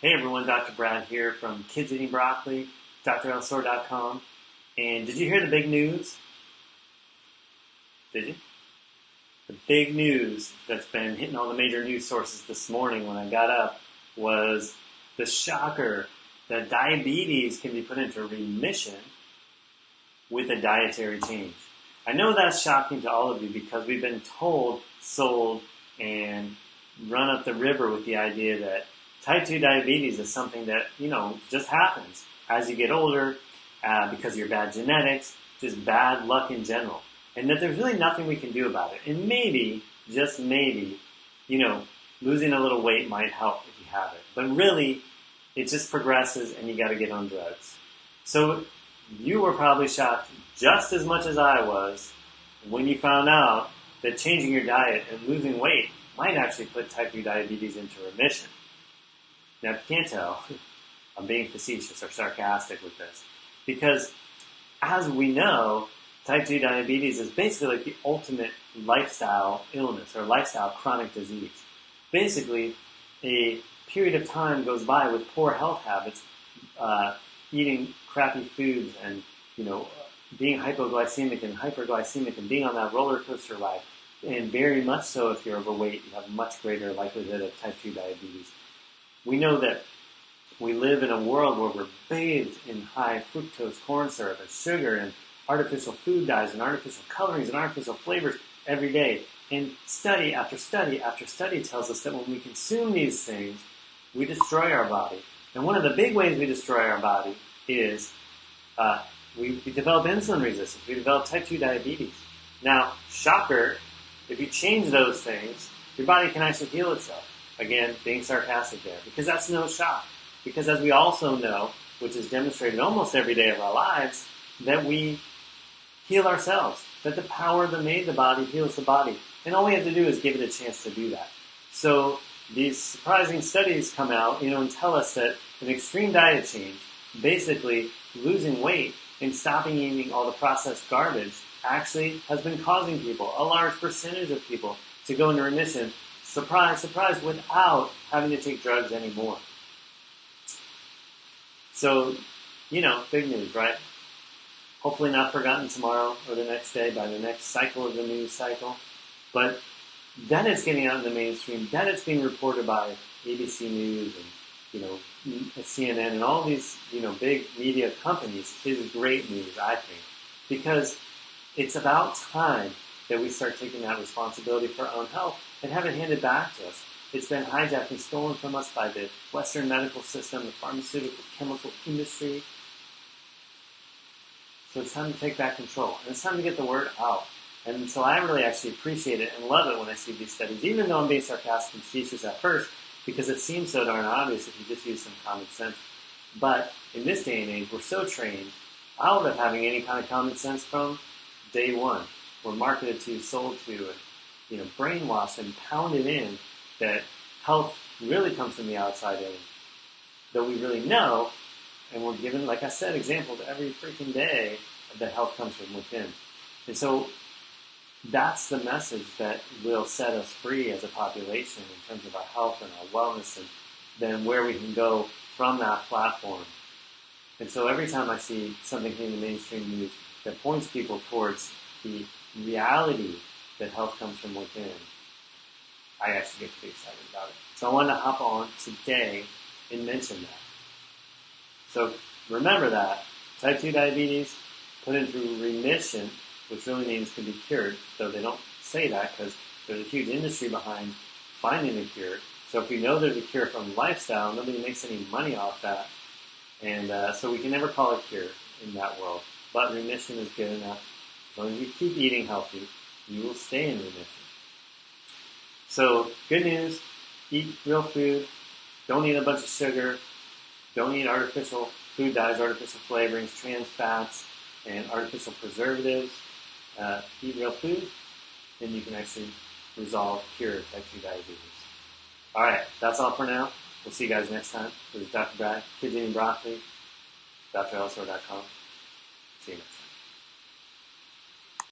Hey everyone, Dr. Brad here from Kids Eating Broccoli, drellisor.com. And did you hear the big news? Did you? The big news that's been hitting all the major news sources this morning when I got up was the shocker that diabetes can be put into remission with a dietary change. I know that's shocking to all of you because we've been told, sold, and run up the river with the idea that type 2 diabetes is something that, just happens as you get older because of your bad genetics, just bad luck in general. And that there's really nothing we can do about it. And maybe, just maybe, losing a little weight might help if you have it. But really, it just progresses and you got to get on drugs. So you were probably shocked just as much as I was when you found out that changing your diet and losing weight might actually put type 2 diabetes into remission. Now, if you can't tell, I'm being facetious or sarcastic with this. Because, as we know, type 2 diabetes is basically like the ultimate lifestyle illness or lifestyle chronic disease. Basically, a period of time goes by with poor health habits, eating crappy foods and, being hypoglycemic and hyperglycemic and being on that roller coaster ride. And very much so if you're overweight, you have a much greater likelihood of type 2 diabetes. We know that we live in a world where we're bathed in high fructose corn syrup and sugar and artificial food dyes and artificial colorings and artificial flavors every day. And study after study after study tells us that when we consume these things, we destroy our body. And one of the big ways we destroy our body is we develop insulin resistance. We develop type 2 diabetes. Now, shocker, if you change those things, your body can actually heal itself. Again, being sarcastic there, because that's no shock. Because as we also know, which is demonstrated almost every day of our lives, that we heal ourselves. That the power that made the body heals the body. And all we have to do is give it a chance to do that. So these surprising studies come out, and tell us that an extreme diet change, basically losing weight and stopping eating all the processed garbage, actually has been causing people, a large percentage of people, to go into remission, surprise, surprise, without having to take drugs anymore. So, big news, right? Hopefully not forgotten tomorrow or the next day by the next cycle of the news cycle. But that it's getting out in the mainstream, that it's being reported by ABC News and, CNN and all these, big media companies is great news, I think. Because it's about time that we start taking that responsibility for our own health and have it handed back to us. It's been hijacked and stolen from us by the Western medical system, the pharmaceutical chemical industry. So it's time to take back control. And it's time to get the word out. And so I really actually appreciate it and love it when I see these studies, even though I'm being sarcastic and facetious at first, because it seems so darn obvious if you just use some common sense. But in this day and age, we're so trained, out of having any kind of common sense from day one. We're marketed to, sold to, and brainwashed and pounded in that health really comes from the outside in. Though we really know, and we're given, like I said, examples every freaking day that health comes from within. And so that's the message that will set us free as a population in terms of our health and our wellness and then where we can go from that platform. And so every time I see something in the mainstream news that points people towards the reality that health comes from within, I actually get pretty excited about it. So I wanted to hop on today and mention that. So remember that. Type 2 diabetes, put into remission, which really means can be cured, though they don't say that because there's a huge industry behind finding a cure. So if we know there's a cure from lifestyle, nobody makes any money off that. And so we can never call it cure in that world. But remission is good enough. As long as you keep eating healthy, you will stay in remission. So, good news, eat real food, don't eat a bunch of sugar, don't eat artificial food dyes, artificial flavorings, trans fats, and artificial preservatives. Eat real food, and you can actually cure type 2 diabetes. Alright, that's all for now. We'll see you guys next time. This is Dr. Brad, Kids Eating Broccoli, drellisor.com. See you next time.